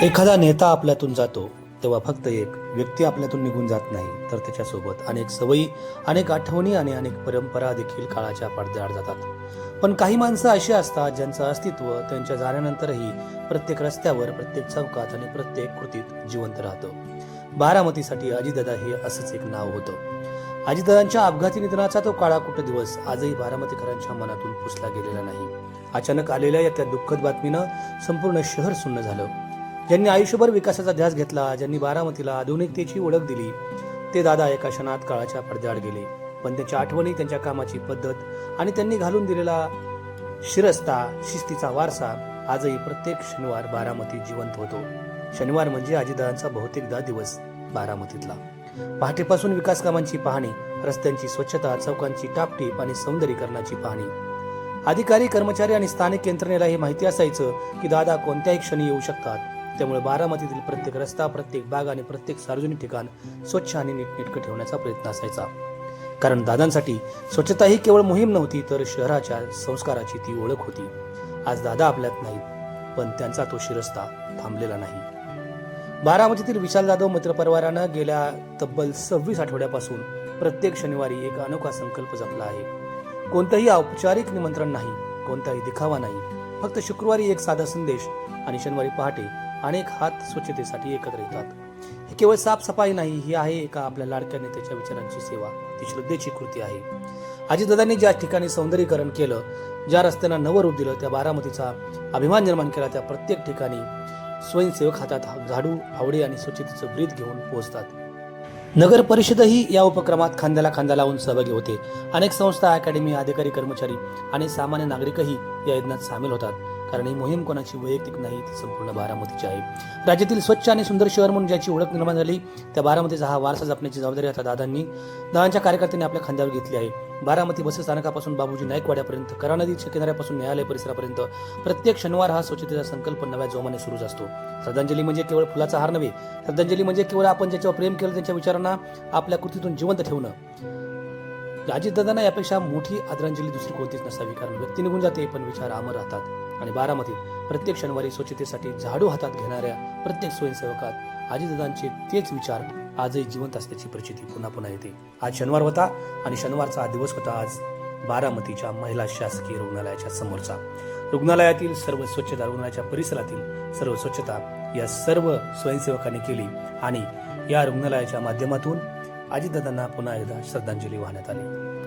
एखादा नेता आपल्यातून जातो तेव्हा फक्त एक व्यक्ती आपल्यातून निघून जात नाही, तर त्याच्यासोबत अनेक सवयी, अनेक आठवणी आणि अनेक परंपरा देखील काळाच्या पडद्याआड जातात. पण काही माणसं अशी असतात ज्यांचं अस्तित्व त्यांच्या जाण्यानंतरही प्रत्येक रस्त्यावर, प्रत्येक चौकात आणि प्रत्येक कृतीत जिवंत राहतं. बारामतीसाठी अजितदादा हे असंच एक नाव होतं. अजितदादांच्या अपघाती निधनाचा तो काळाकुट्ट दिवस आजही बारामतीकरांच्या मनातून पुसला गेलेला नाही. अचानक आलेल्या या त्या दुःखद बातमीनं संपूर्ण शहर सुन्न झालं. ज्यांनी आयुष्यभर विकासाचा ध्यास घेतला, ज्यांनी बारामतीला आधुनिकतेची ओळख दिली, ते दादा एका क्षणात काळाच्या पडद्याआड गेले. पण त्यांच्या आठवणी, त्यांच्या कामाची पद्धत आणि त्यांनी घालून दिलेला शिरस्ता, शिस्तीचा वारसा आजही प्रत्येक शनिवार बारामतीत जिवंत होतो. शनिवार म्हणजे अजितदादांचा बहुतेकदा दिवस बारामतीतला. पहाटेपासून विकास कामांची पाहणी, रस्त्यांची स्वच्छता, चौकांची टापटीप आणि सौंदर्यीकरणाची पाहणी. अधिकारी, कर्मचारी आणि स्थानिक यंत्रणेला हे माहिती असायचं की दादा कोणत्याही क्षणी येऊ शकतात. त्यामुळे बारामतीतील प्रत्येक रस्ता, प्रत्येक बाग आणि प्रत्येक सार्वजनिक ठिकाण स्वच्छ आणि नीटनेटकं ठेवण्याचा प्रयत्न असायचा. कारण दादांसाठी स्वच्छता ही केवळ मोहीम नव्हती, तर शहराच्या संस्काराची ती ओळख होती. आज दादा आपल्यात नाहीत, पण त्यांचा तो शिरस्ता थांबलेला नाही. बारामतीतील विशाल जाधव मित्रपरिवारानं गेल्या तब्बल 26 आठवड्यापासून प्रत्येक शनिवारी एक अनोखा संकल्प जपला आहे. कोणतंही औपचारिक निमंत्रण नाही, कोणताही दिखावा नाही, फक्त शुक्रवारी एक साधा संदेश आणि शनिवारी पहाटे अनेक हात स्वच्छतेसाठी एकत्र येतात. हे केवळ साफसफाई नाही, ही आहे एका आपल्या लाडक्या नेत्याच्या विचारांची सेवा, ती श्रद्धेची कृती आहे. अजितदादांनी ज्या ठिकाणी सौंदर्यीकरण केलं, ज्या रस्त्यांना नवं रूप दिलं, त्या बारामतीचा अभिमान निर्माण केला, त्या प्रत्येक ठिकाणी स्वयंसेवक हातात झाडू, फावडे आणि स्वच्छतेचं ब्रीद घेऊन पोहोचतात. नगर परिषदही या उपक्रमात खांद्याला खांदा लावून सहभागी होते. अनेक संस्था, अकॅडमी, अधिकारी, कर्मचारी आणि सामान्य नागरिकही या यज्ञात सामील होतात. कारण ही मोहीम कोणाची वैयक्तिक नाही, ती संपूर्ण बारामतीची आहे. राज्यातील स्वच्छ आणि सुंदर शहर म्हणून ज्याची ओळख निर्माण झाली, त्या बारामतीचा हा वारसा जपण्याची जबाबदारी आता दादांच्या कार्यकर्त्यांनी आपल्या खांद्यावर घेतली आहे. बारामती बस स्थानकापासून बाबूजी नाईकवाड्यापर्यंत, करा नदीच्या किनाऱ्यापासून न्यायालय परिसरापर्यंत प्रत्येक शनिवार हा स्वच्छतेचा संकल्प नव्या जोमाने सुरूच असतो. श्रद्धांजली म्हणजे केवळ फुलाचा हार नव्हे, श्रद्धांजली म्हणजे केवळ आपण ज्याच्यावर प्रेम केलं त्यांच्या विचारांना आपल्या कृतीतून जिवंत ठेवणं. अजितदादांना यापेक्षा मोठी आदरांजली दुसरी कोणतीच नसावी. कारण व्यक्ती निघून जाते, पण विचार अमर राहतात. आणि बारामतीत प्रत्येक शनिवारी स्वच्छतेसाठी झाडू हातात घेणाऱ्या प्रत्येक स्वयंसेवकात अजितदादांचे तेच विचार आजही जिवंत असल्याची प्रचिती पुन्हा पुन्हा येते. आज शनिवार होता आणि शनिवारचा हा दिवस होता आज बारामतीच्या महिला शासकीय रुग्णालयाच्या समोरचा. रुग्णालयातील सर्व स्वच्छता, रुग्णालयाच्या परिसरातील सर्व स्वच्छता या सर्व स्वयंसेवकांनी केली आणि या रुग्णालयाच्या माध्यमातून अजितदादांना पुन्हा एकदा श्रद्धांजली वाहण्यात आली.